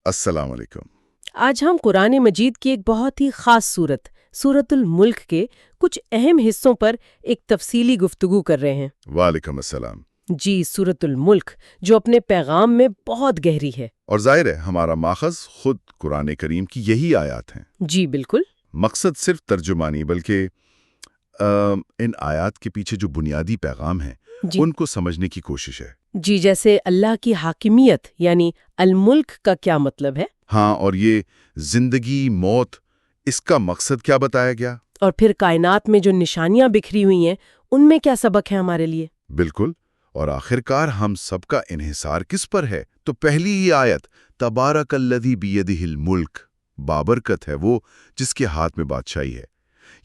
السلام علیکم۔ آج ہم قرآن مجید کی ایک بہت ہی خاص صورت سورۃ الملک کے کچھ اہم حصوں پر ایک تفصیلی گفتگو کر رہے ہیں۔ وعلیکم السلام۔ جی، سورۃ الملک جو اپنے پیغام میں بہت گہری ہے۔ اور ظاہر ہے ہمارا ماخذ خود قرآن کریم کی یہی آیات ہیں۔ جی بالکل۔ مقصد صرف ترجمہ نہیں بلکہ ان آیات کے پیچھے جو بنیادی پیغام ہیں جی ان کو سمجھنے کی کوشش ہے۔ جی، جیسے اللہ کی حاکمیت یعنی الملک کا کیا مطلب ہے، ہاں، اور یہ زندگی موت اس کا مقصد کیا بتایا گیا؟ اور پھر کائنات میں جو نشانیاں بکھری ہوئی ہیں ان میں کیا سبق ہے ہمارے لیے۔ بالکل، اور آخرکار ہم سب کا انحصار کس پر ہے؟ تو پہلی ہی آیت تبارک الذی بیدہ الملک، بابرکت ہے وہ جس کے ہاتھ میں بادشاہی ہے۔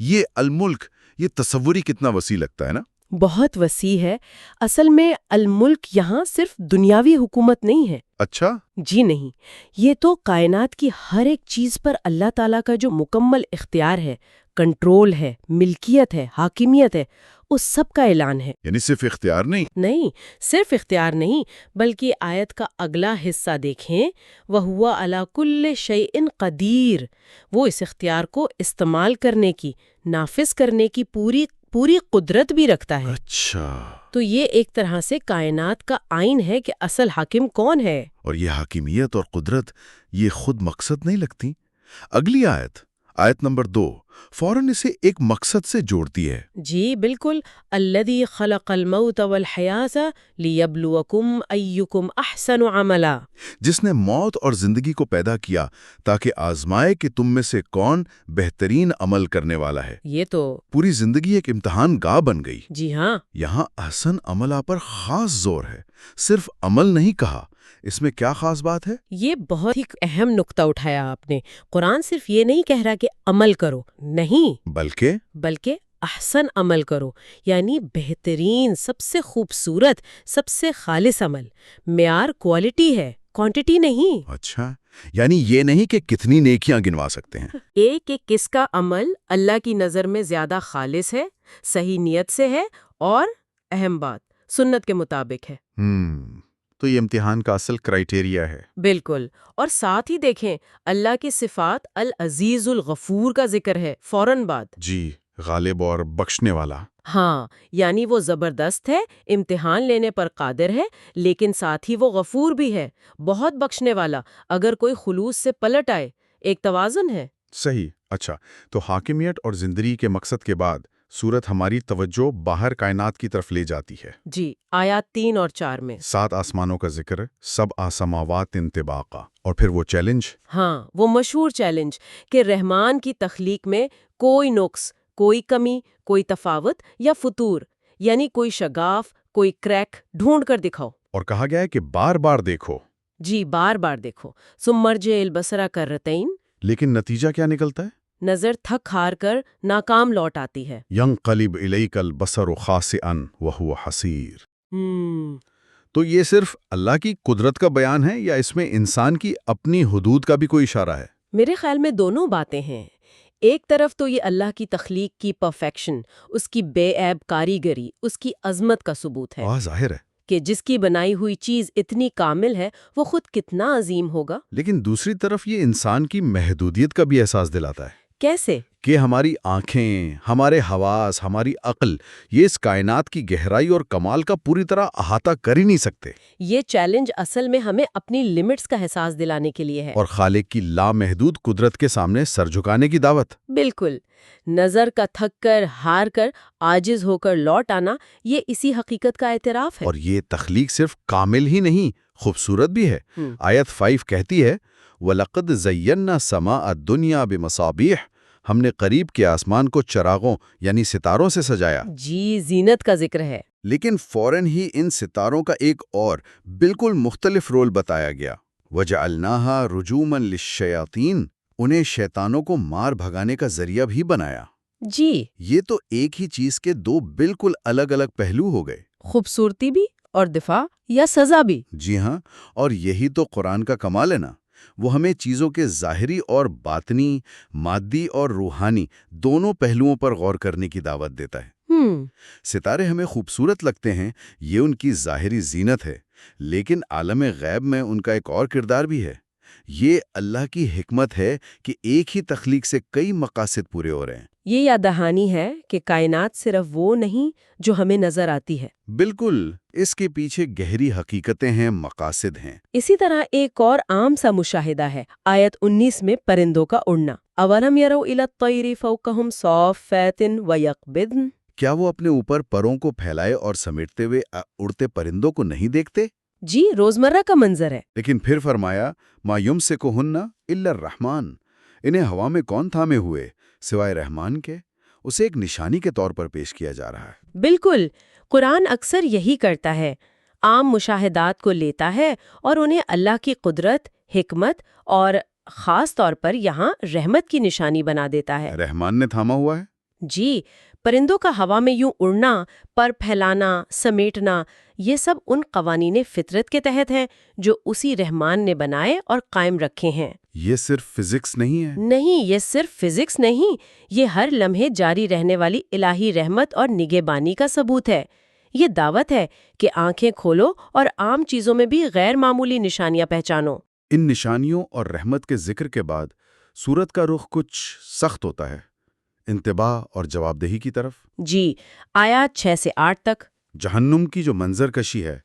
یہ الملک، یہ تصوری کتنا وسیع لگتا ہے نا؟ بہت وسیع ہے۔ اصل میں الملک یہاں صرف دنیاوی حکومت نہیں ہے۔ اچھا، جی نہیں، یہ تو کائنات کی ہر ایک چیز پر اللہ تعالیٰ کا جو مکمل اختیار ہے، کنٹرول ہے، ملکیت ہے، حاکمیت ہے، اس سب کا اعلان ہے۔ یعنی صرف اختیار نہیں، صرف اختیار نہیں، بلکہ آیت کا اگلا حصہ دیکھیں، وَهُوَ عَلَى كُلِّ شَيْءٍ قَدِيرٌ، وہ اس اختیار کو استعمال کرنے کی، نافذ کرنے کی پوری قدرت بھی رکھتا ہے۔ اچھا، تو یہ ایک طرح سے کائنات کا آئین ہے کہ اصل حاکم کون ہے۔ اور یہ حاکمیت اور قدرت یہ خود مقصد نہیں لگتی؟ اگلی آیت نمبر 2 فوراً اسے ایک مقصد سے جوڑتی ہے۔ جی بالکل، الذی خلق الموت والحیات لیبلوکم ایکم احسن عملا، جس نے موت اور زندگی کو پیدا کیا تاکہ آزمائے کہ تم میں سے کون بہترین عمل کرنے والا ہے۔ یہ تو پوری زندگی ایک امتحان گاہ بن گئی۔ جی ہاں، یہاں احسن عملہ پر خاص زور ہے، صرف عمل نہیں کہا۔ اس میں کیا خاص بات ہے؟ یہ بہت ہی اہم نقطہ اٹھایا آپ نے۔ قرآن صرف یہ نہیں کہہ رہا کہ عمل کرو، نہیں، بلکہ احسن عمل کرو، یعنی بہترین، سب سے خوبصورت، سب سے خالص عمل۔ معیار کوالٹی ہے، کوانٹٹی نہیں۔ اچھا، یعنی یہ نہیں کہ کتنی نیکیاں گنوا سکتے ہیں۔ ایک کہ کس کا عمل اللہ کی نظر میں زیادہ خالص ہے، صحیح نیت سے ہے، اور اہم بات سنت کے مطابق ہے۔ تو یہ امتحان کا اصل کرائیٹیریا ہے۔ بالکل، اور ساتھ ہی دیکھیں اللہ کی صفات العزیز الغفور کا ذکر ہے فوراً بعد۔ جی، غالب اور بخشنے والا۔ ہاں، یعنی وہ زبردست ہے، امتحان لینے پر قادر ہے، لیکن ساتھ ہی وہ غفور بھی ہے، بہت بخشنے والا اگر کوئی خلوص سے پلٹ آئے۔ ایک توازن ہے۔ صحیح۔ اچھا، تو حاکمیت اور زندگی کے مقصد کے بعد سورت ہماری توجہ باہر کائنات کی طرف لے جاتی ہے۔ جی، آیات 3 اور 4 میں 7 آسمانوں کا ذکر، سب آسماوات انطباقا، اور پھر وہ چیلنج۔ ہاں، وہ مشہور چیلنج کہ رحمان کی تخلیق میں کوئی نقص، کوئی کمی، کوئی تفاوت یا فطور، یعنی کوئی شگاف، کوئی کریک ڈھونڈ کر دکھاؤ۔ اور کہا گیا ہے کہ بار بار دیکھو۔ جی، بار بار دیکھو۔ ثم ارجع البصر کرتین، لیکن نتیجہ کیا نکلتا ہے؟ نظر تھک ہار کر ناکام لوٹ آتی ہے۔ ینقلب الیک البصر خاسئا وہو حسیر۔ ہم تو یہ صرف اللہ کی قدرت کا بیان ہے یا اس میں انسان کی اپنی حدود کا بھی کوئی اشارہ ہے؟ میرے خیال میں دونوں باتیں ہیں۔ ایک طرف تو یہ اللہ کی تخلیق کی پرفیکشن، اس کی بے عیب کاریگری، اس کی عظمت کا ثبوت ہے ظاہر ہے۔ کہ جس کی بنائی ہوئی چیز اتنی کامل ہے وہ خود کتنا عظیم ہوگا۔ لیکن دوسری طرف یہ انسان کی محدودیت کا بھی احساس دلاتا ہے کیسے؟ کہ ہماری آنکھیں، ہمارے حواس، ہماری عقل، یہ اس کائنات کی گہرائی اور کمال کا پوری طرح احاطہ کر ہی نہیں سکتے۔ یہ چیلنج اصل میں ہمیں اپنی لمٹس کا احساس دلانے کے لیے ہے، اور خالق کی لامحدود قدرت کے سامنے سر جھکانے کی دعوت۔ بالکل۔ نظر کا تھک کر، ہار کر، عاجز ہو کر لوٹ آنا، یہ اسی حقیقت کا اعتراف ہے۔ اور یہ تخلیق صرف کامل ہی نہیں، خوبصورت بھی ہے۔ آیت 5 کہتی ہے وَلَقَدْ زَيَّنَّا السَّمَاءَ الدُّنْيَا بِمَصَابِيحَ، ہم نے قریب کے آسمان کو چراغوں یعنی ستاروں سے سجایا۔ جی، زینت کا ذکر ہے۔ لیکن فوراً ہی ان ستاروں کا ایک اور بالکل مختلف رول بتایا گیا۔ وَجَعَلْنَاهَا رُجُومًا لِلشَّيَاطِينِ، انہیں شیطانوں کو مار بھگانے کا ذریعہ بھی بنایا۔ جی، یہ تو ایک ہی چیز کے دو بالکل الگ الگ پہلو ہو گئے۔ خوبصورتی بھی اور دفاع یا سزا بھی۔ جی ہاں، اور یہی تو قرآن کا کمال ہے نا، وہ ہمیں چیزوں کے ظاہری اور باطنی، مادی اور روحانی دونوں پہلوؤں پر غور کرنے کی دعوت دیتا ہے۔ ستارے ہمیں خوبصورت لگتے ہیں، یہ ان کی ظاہری زینت ہے، لیکن عالم غیب میں ان کا ایک اور کردار بھی ہے۔ یہ اللہ کی حکمت ہے کہ ایک ہی تخلیق سے کئی مقاصد پورے ہو رہے ہیں۔ یہ یاد دہانی ہے کہ کائنات صرف وہ نہیں جو ہمیں نظر آتی ہے۔ بالکل، اس کے پیچھے گہری حقیقتیں ہیں، مقاصد ہیں۔ اسی طرح ایک اور عام سا مشاہدہ ہے آیت 19 میں پرندوں کا اڑنا۔ اَوَلَمْ يَرَوْا إِلَى الطَّيْرِ فَوْقَهُمْ صَافَّاتٍ وَيَقْبِضْنَ۔ کیا وہ اپنے اوپر پروں کو پھیلائے اور سمیٹتے ہوئے اڑتے پرندوں کو نہیں دیکھتے؟ جی، روزمرہ کا منظر ہے۔ لیکن پھر فرمایا مَا يُمْسِكُهُنَّ إِلَّا الرَّحْمَٰنُ، انہیں ہوا میں کون تھامے ہوئے سوائے رحمان کے؟ اسے ایک نشانی کے طور پر پیش کیا جا رہا ہے۔ بالکل، قرآن اکثر یہی کرتا ہے، عام مشاہدات کو لیتا ہے اور انہیں اللہ کی قدرت، حکمت اور خاص طور پر یہاں رحمت کی نشانی بنا دیتا ہے۔ رحمان نے تھاما ہوا ہے؟ جی، پرندوں کا ہوا میں یوں اڑنا، پر پھیلانا، سمیٹنا، یہ سب ان قوانین فطرت کے تحت ہیں جو اسی رحمان نے بنائے اور قائم رکھے ہیں۔ یہ صرف فزکس نہیں ہے؟ نہیں، یہ صرف فزکس نہیں، یہ ہر لمحے جاری رہنے والی الہی رحمت اور نگہبانی کا ثبوت ہے۔ یہ دعوت ہے کہ آنکھیں کھولو اور عام چیزوں میں بھی غیر معمولی نشانیاں پہچانو۔ ان نشانیوں اور رحمت کے ذکر کے بعد سورت کا رخ کچھ سخت ہوتا ہے، انتباہ اور جواب دہی کی طرف۔ جی، آیات 6 سے 8 تک۔ جہنم کی جو منظر کشی ہے،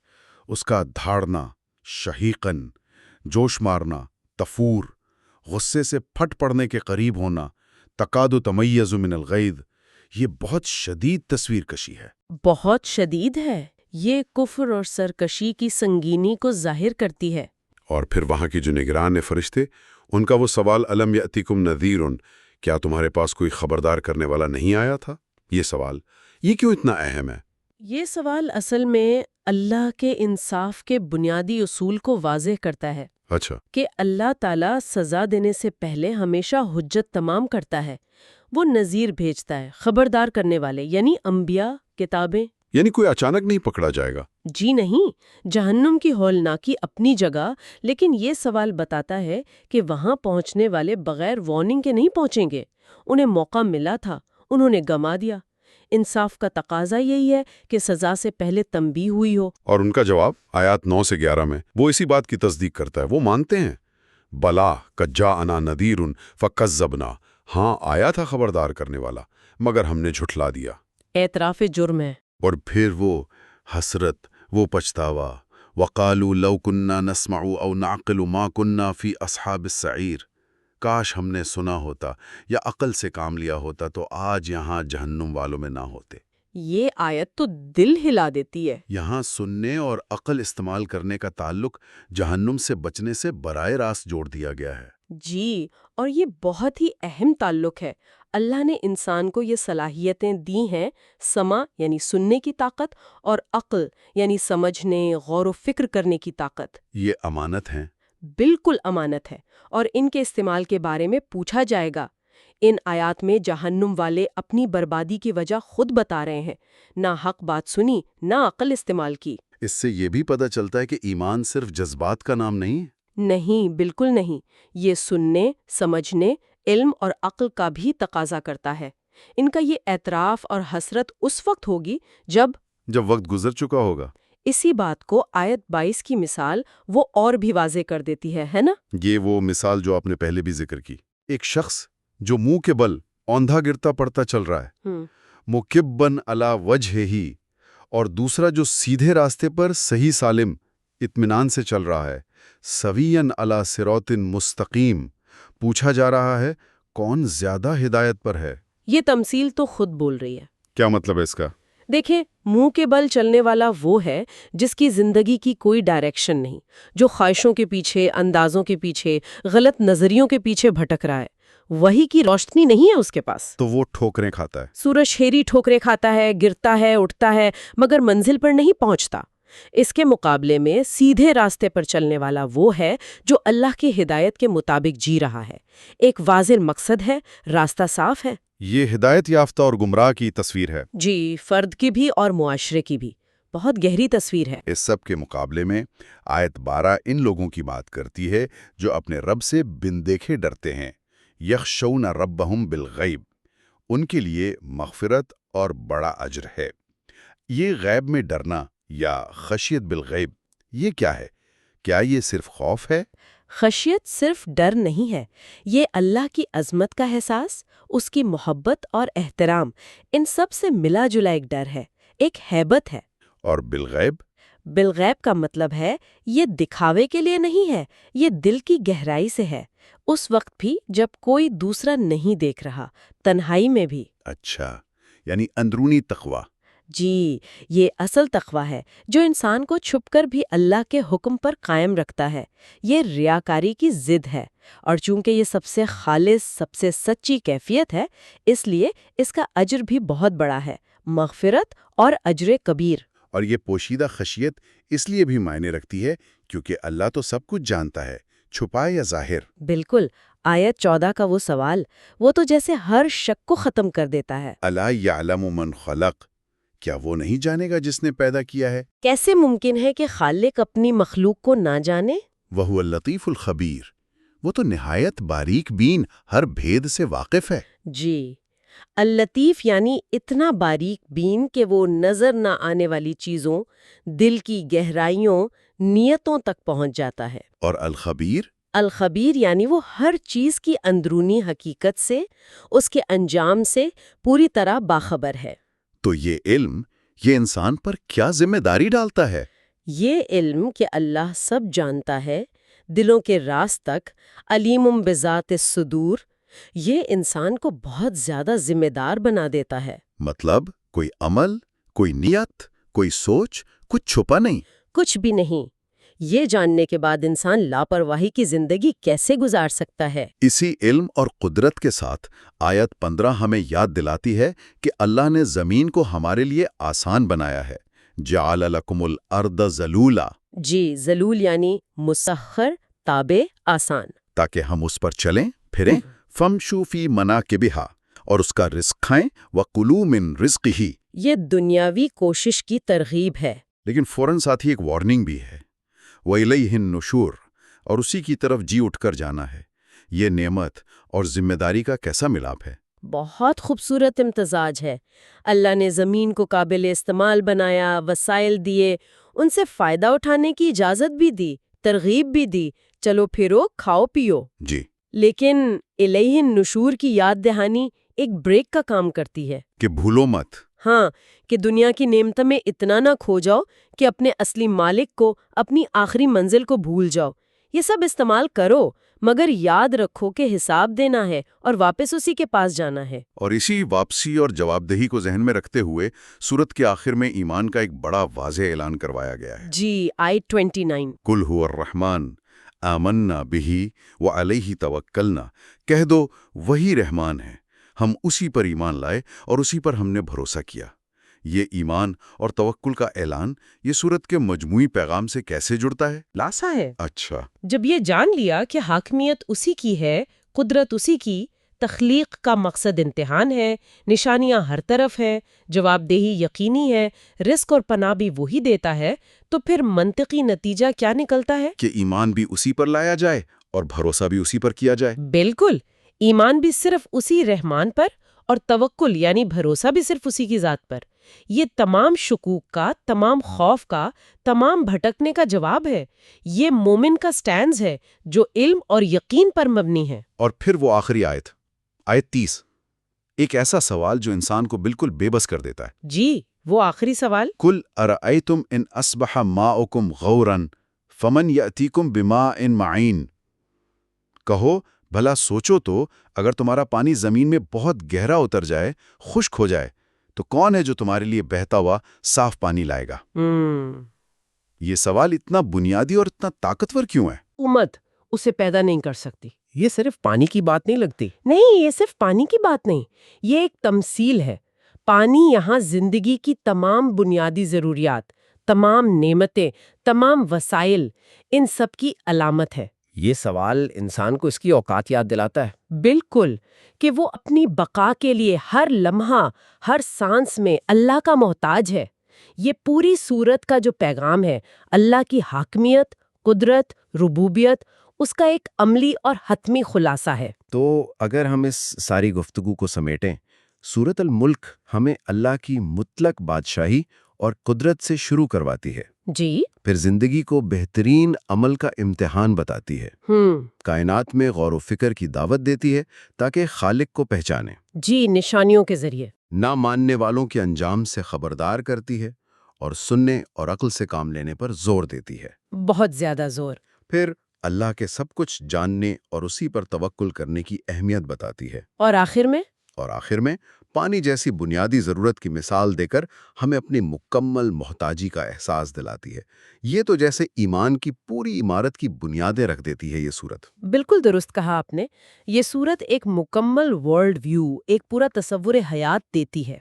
اس کا دھاڑنا، شہیقن، جوش مارنا، تفور، غصے سے پھٹ پڑنے کے قریب ہونا، تکاد تمیز من الغیظ، یہ بہت شدید تصویر کشی ہے۔ بہت شدید ہے۔ یہ کفر اور سرکشی کی سنگینی کو ظاہر کرتی ہے۔ اور پھر وہاں کی جو نگران فرشتے، ان کا وہ سوال الم یأتیکم نذیر، کیا تمہارے پاس کوئی خبردار کرنے والا نہیں آیا تھا؟ یہ سوال، یہ کیوں اتنا اہم ہے؟ یہ سوال اصل میں اللہ کے انصاف کے بنیادی اصول کو واضح کرتا ہے۔ اچھا، کہ اللہ تعالیٰ سزا دینے سے پہلے ہمیشہ حجت تمام کرتا ہے۔ وہ نذیر بھیجتا ہے، خبردار کرنے والے، یعنی انبیاء، کتابیں۔ یعنی کوئی اچانک نہیں پکڑا جائے گا؟ جی نہیں، جہنم کی ہولناکی اپنی جگہ، لیکن یہ سوال بتاتا ہے کہ وہاں پہنچنے والے بغیر وارننگ کے نہیں پہنچیں گے۔ انہیں موقع ملا تھا، انہوں نے گما دیا۔ انصاف کا تقاضا یہی ہے کہ سزا سے پہلے تنبیہ ہوئی ہو۔ اور ان کا جواب آیات 9 سے 11 میں وہ اسی بات کی تصدیق کرتا ہے۔ وہ مانتے ہیں، بلا قد جاءنا نذیر فکذبنا، ہاں آیا تھا خبردار کرنے والا، مگر ہم نے جھٹلا دیا۔ اعتراف جرم ہے۔ اور پھر وہ حسرت، وہ پچھتاوا، وقالوا لو كنا نسمع او نعقل ما كنا في اصحاب السعیر، کاش ہم نے سنا ہوتا یا عقل سے کام لیا ہوتا تو آج یہاں جہنم والوں میں نہ ہوتے۔ یہ آیت تو دل ہلا دیتی ہے۔ یہاں سننے اور عقل استعمال کرنے کا تعلق جہنم سے بچنے سے براہ راست جوڑ دیا گیا ہے۔ جی، اور یہ بہت ہی اہم تعلق ہے۔ اللہ نے انسان کو یہ صلاحیتیں دی ہیں، سمع یعنی سننے کی طاقت، اور عقل یعنی سمجھنے، غور و فکر کرنے کی طاقت۔ یہ امانت ہیں۔ بالکل امانت ہے، اور ان کے استعمال کے بارے میں پوچھا جائے گا۔ ان آیات میں جہنم والے اپنی بربادی کی وجہ خود بتا رہے ہیں، نہ حق بات سنی، نہ عقل استعمال کی۔ اس سے یہ بھی پتہ چلتا ہے کہ ایمان صرف جذبات کا نام نہیں ہے۔ نہیں، بالکل نہیں، یہ سننے، سمجھنے، علم اور عقل کا بھی تقاضا کرتا ہے۔ ان کا یہ اعتراف اور حسرت اس وقت ہوگی جب وقت گزر چکا ہوگا۔ اسی بات کو آیت 22 کی مثال وہ اور بھی واضح کر دیتی ہے نا؟ یہ وہ مثال جو آپ نے پہلے بھی ذکر کی، ایک شخص جو منہ کے بل اوندھا گرتا پڑتا چل رہا ہے، مکبن علی وجہہ، اور دوسرا جو سیدھے راستے پر صحیح سالم اطمینان سے چل رہا ہے، سویًا علی صراط مستقیم۔ پوچھا جا رہا ہے کون زیادہ ہدایت پر ہے؟ یہ تمثیل تو خود بول رہی ہے۔ کیا مطلب ہے اس کا؟ دیکھیں، منہ کے بل چلنے والا وہ ہے جس کی زندگی کی کوئی ڈائریکشن نہیں، جو خواہشوں کے پیچھے، اندازوں کے پیچھے، غلط نظریوں کے پیچھے بھٹک رہا ہے۔ وہی کی روشنی نہیں ہے اس کے پاس، تو وہ ٹھوکریں کھاتا ہے۔ سورج شیری ٹھوکریں کھاتا ہے، گرتا ہے، اٹھتا ہے، مگر منزل پر نہیں پہنچتا۔ اس کے مقابلے میں سیدھے راستے پر چلنے والا وہ ہے جو اللہ کی ہدایت کے مطابق جی رہا ہے۔ ایک واضح مقصد ہے، راستہ صاف ہے۔ یہ ہدایت یافتہ اور گمراہ کی تصویر ہے۔ جی، فرد کی بھی اور معاشرے کی بھی بہت گہری تصویر ہے۔ اس سب کے مقابلے میں آیت 12 ان لوگوں کی بات کرتی ہے جو اپنے رب سے بن دیکھے ڈرتے ہیں، یخشون ربہم بالغیب، ان کے لیے مغفرت اور بڑا اجر ہے۔ یہ غیب میں ڈرنا یا خشیت بالغیب، یہ کیا ہے؟ کیا یہ صرف خوف ہے؟ خشیت صرف ڈر نہیں ہے، یہ اللہ کی عظمت کا احساس، اس کی محبت اور احترام، ان سب سے ملا جلا ایک ڈر ہے، ایک ہیبت ہے۔ اور بالغیب؟ بالغیب کا مطلب ہے یہ دکھاوے کے لیے نہیں ہے، یہ دل کی گہرائی سے ہے، اس وقت بھی جب کوئی دوسرا نہیں دیکھ رہا، تنہائی میں بھی۔ اچھا، یعنی اندرونی تقوی۔ جی، یہ اصل تقویٰ ہے جو انسان کو چھپ کر بھی اللہ کے حکم پر قائم رکھتا ہے۔ یہ ریاکاری کی ضد ہے، اور چونکہ یہ سب سے خالص، سب سے سچی کیفیت ہے، اس لیے اس کا اجر بھی بہت بڑا ہے، مغفرت اور اجر کبیر۔ اور یہ پوشیدہ خشیت اس لیے بھی معنی رکھتی ہے کیونکہ اللہ تو سب کچھ جانتا ہے، چھپا یا ظاہر۔ بالکل، آیت 14 کا وہ سوال، وہ تو جیسے ہر شک کو ختم کر دیتا ہے۔ الا یعلم من خلق، کیا وہ نہیں جانے گا جس نے پیدا کیا ہے؟ کیسے ممکن ہے کہ خالق اپنی مخلوق کو نہ جانے؟ وہو اللطیف الخبیر، وہ تو نہایت باریک بین، ہر بھید سے واقف ہے۔ جی، اللطیف یعنی اتنا باریک بین کہ وہ نظر نہ آنے والی چیزوں، دل کی گہرائیوں، نیتوں تک پہنچ جاتا ہے۔ اور الخبیر؟ الخبیر یعنی وہ ہر چیز کی اندرونی حقیقت سے، اس کے انجام سے پوری طرح باخبر ہے۔ تو یہ علم، یہ انسان پر کیا ذمہ داری ڈالتا ہے؟ یہ علم کہ اللہ سب جانتا ہے، دلوں کے راز تک، علیم بذات الصدور، یہ انسان کو بہت زیادہ ذمہ دار بنا دیتا ہے۔ مطلب کوئی عمل، کوئی نیت، کوئی سوچ، کچھ چھپا نہیں؟ کچھ بھی نہیں۔ یہ جاننے کے بعد انسان لاپرواہی کی زندگی کیسے گزار سکتا ہے؟ اسی علم اور قدرت کے ساتھ آیت 15 ہمیں یاد دلاتی ہے کہ اللہ نے زمین کو ہمارے لیے آسان بنایا ہے۔ جعل لکم الارض ذلولا۔ جی، ذلول یعنی مسخر، تابع، آسان۔ تاکہ ہم اس پر چلیں پھریں، فمشوا فی مناکبہا، اور اس کا رزق کھائیں، وَکُلُوا مِن رِزْقِہِ۔ یہ دنیاوی کوشش کی ترغیب ہے۔ لیکن فوراً ساتھ ہی ایک وارننگ بھی ہے، وَإِلَيْهِ النُّشُورُ، اور اسی کی طرف جی اٹھ کر جانا ہے۔ یہ نعمت اور ذمہ داری کا کیسا ملاپ ہے؟ بہت خوبصورت امتزاج ہے۔ اللہ نے زمین کو قابل استعمال بنایا، وسائل دیے، ان سے فائدہ اٹھانے کی اجازت بھی دی، ترغیب بھی دی، چلو پھرو، کھاؤ پیو۔ جی، لیکن الیہ النشور کی یاد دہانی ایک بریک کا کام کرتی ہے۔ کہ بھولو مت۔ ہاں، کہ دنیا کی نعمتوں میں اتنا نہ کھو جاؤ کہ اپنے اصلی مالک کو، اپنی آخری منزل کو بھول جاؤ۔ یہ سب استعمال کرو، مگر یاد رکھو کہ حساب دینا ہے اور واپس اسی کے پاس جانا ہے۔ اور اسی واپسی اور جواب دہی کو ذہن میں رکھتے ہوئے سورت کے آخر میں ایمان کا ایک بڑا واضح اعلان کروایا گیا ہے۔ جی، آیت 29۔ قل هو الرحمن آمنا بہ وعلیہ توکلنا، کہہ دو وہی رحمان ہے، ہم اسی پر ایمان لائے اور اسی پر ہم نے بھروسہ کیا۔ یہ ایمان اور توکل کا اعلان یہ سورت کے مجموعی پیغام سے کیسے جڑتا ہے؟ لاسا ہے۔ اچھا، جب یہ جان لیا کہ حاکمیت اسی کی ہے، قدرت اسی کی، تخلیق کا مقصد امتحان ہے، نشانیاں ہر طرف ہیں، جواب دہی یقینی ہے، رزق اور پناہ بھی وہی دیتا ہے، تو پھر منطقی نتیجہ کیا نکلتا ہے؟ کہ ایمان بھی اسی پر لایا جائے اور بھروسہ بھی اسی پر کیا جائے۔ بالکل، ایمان بھی صرف اسی رحمان پر، اور توکل یعنی بھروسہ بھی صرف اسی کی ذات پر۔ یہ تمام شکوک کا، تمام خوف کا، تمام بھٹکنے کا جواب ہے۔ یہ مومن کا سٹینڈز ہے جو علم اور یقین پر مبنی ہے۔ اور پھر وہ آخری آیت 30، ایک ایسا سوال جو انسان کو بالکل بے بس کر دیتا ہے۔ جی، وہ آخری سوال۔ قل ارأیتم ان اصبح ماؤکم غورا فمن یأتیکم بماء معین، کہو بھلا سوچو تو اگر تمہارا پانی زمین میں بہت گہرا اتر جائے، خشک ہو جائے، تو کون ہے جو تمہارے لیے بہتا ہوا صاف پانی لائے گا؟ یہ سوال اتنا بنیادی اور اتنا طاقتور کیوں ہے؟ امت اسے پیدا نہیں کر سکتی۔ یہ صرف پانی کی بات نہیں لگتی۔ نہیں، یہ صرف پانی کی بات نہیں، یہ ایک تمثیل ہے۔ پانی یہاں زندگی کی تمام بنیادی ضروریات، تمام نعمتیں، تمام وسائل، ان سب کی علامت ہے۔ یہ سوال انسان کو اس کی اوقات یاد دلاتا ہے۔ بالکل، کہ وہ اپنی بقا کے لیے ہر لمحہ، ہر سانس میں اللہ کا محتاج ہے۔ یہ پوری سورت کا جو پیغام ہے، اللہ کی حاکمیت، قدرت، ربوبیت، اس کا ایک عملی اور حتمی خلاصہ ہے۔ تو اگر ہم اس ساری گفتگو کو سمیٹیں، سورۃ الملک ہمیں اللہ کی مطلق بادشاہی اور قدرت سے شروع کرواتی ہے، جی پھر زندگی کو بہترین عمل کا امتحان بتاتی ہے، کائنات میں غور و فکر کی دعوت دیتی ہے تاکہ خالق کو پہچانے، جی نشانیوں کے ذریعے، نہ ماننے والوں کے انجام سے خبردار کرتی ہے اور سننے اور عقل سے کام لینے پر زور دیتی ہے، بہت زیادہ زور، پھر اللہ کے سب کچھ جاننے اور اسی پر توکل کرنے کی اہمیت بتاتی ہے، اور آخر میں پانی جیسی بنیادی ضرورت کی مثال دے کر ہمیں اپنی مکمل محتاجی کا احساس دلاتی ہے۔ یہ تو جیسے ایمان کی پوری عمارت کی بنیادیں رکھ دیتی ہے یہ سورت۔ بالکل درست کہا آپ نے، یہ سورت ایک مکمل ورلڈ ویو، ایک پورا تصور حیات دیتی ہے۔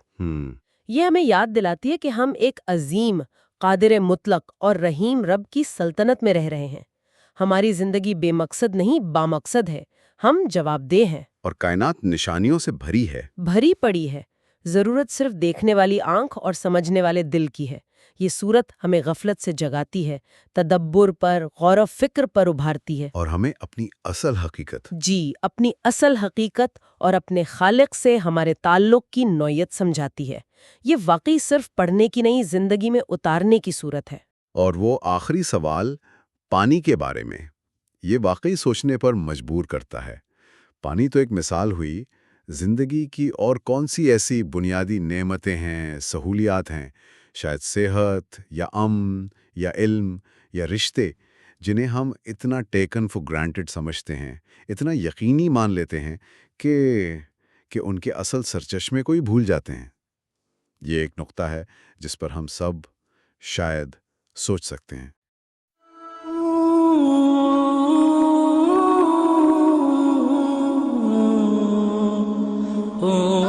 یہ ہمیں یاد دلاتی ہے کہ ہم ایک عظیم، قادر مطلق اور رحیم رب کی سلطنت میں رہ رہے ہیں۔ ہماری زندگی بے مقصد نہیں، بامقصد ہے، ہم جواب دہ ہیں، اور کائنات نشانیوں سے بھری ہے، بھری پڑی ہے، ضرورت صرف دیکھنے والی آنکھ اور سمجھنے والے دل کی ہے۔ یہ سورت ہمیں غفلت سے جگاتی ہے، تدبر پر، غور و فکر پر ابھارتی ہے، اور ہمیں اپنی اصل حقیقت اپنی اصل حقیقت اور اپنے خالق سے ہمارے تعلق کی نوعیت سمجھاتی ہے۔ یہ واقعی صرف پڑھنے کی نہیں، زندگی میں اتارنے کی صورت ہے۔ اور وہ آخری سوال پانی کے بارے میں، یہ واقعی سوچنے پر مجبور کرتا ہے۔ پانی تو ایک مثال ہوئی، زندگی کی اور کون سی ایسی بنیادی نعمتیں ہیں، سہولیات ہیں، شاید صحت یا امن یا علم یا رشتے، جنہیں ہم اتنا ٹیکن فور گرانٹڈ سمجھتے ہیں، اتنا یقینی مان لیتے ہیں کہ ان کے اصل سرچشمے کو ہی بھول جاتے ہیں۔ یہ ایک نقطہ ہے جس پر ہم سب شاید سوچ سکتے ہیں۔ Oh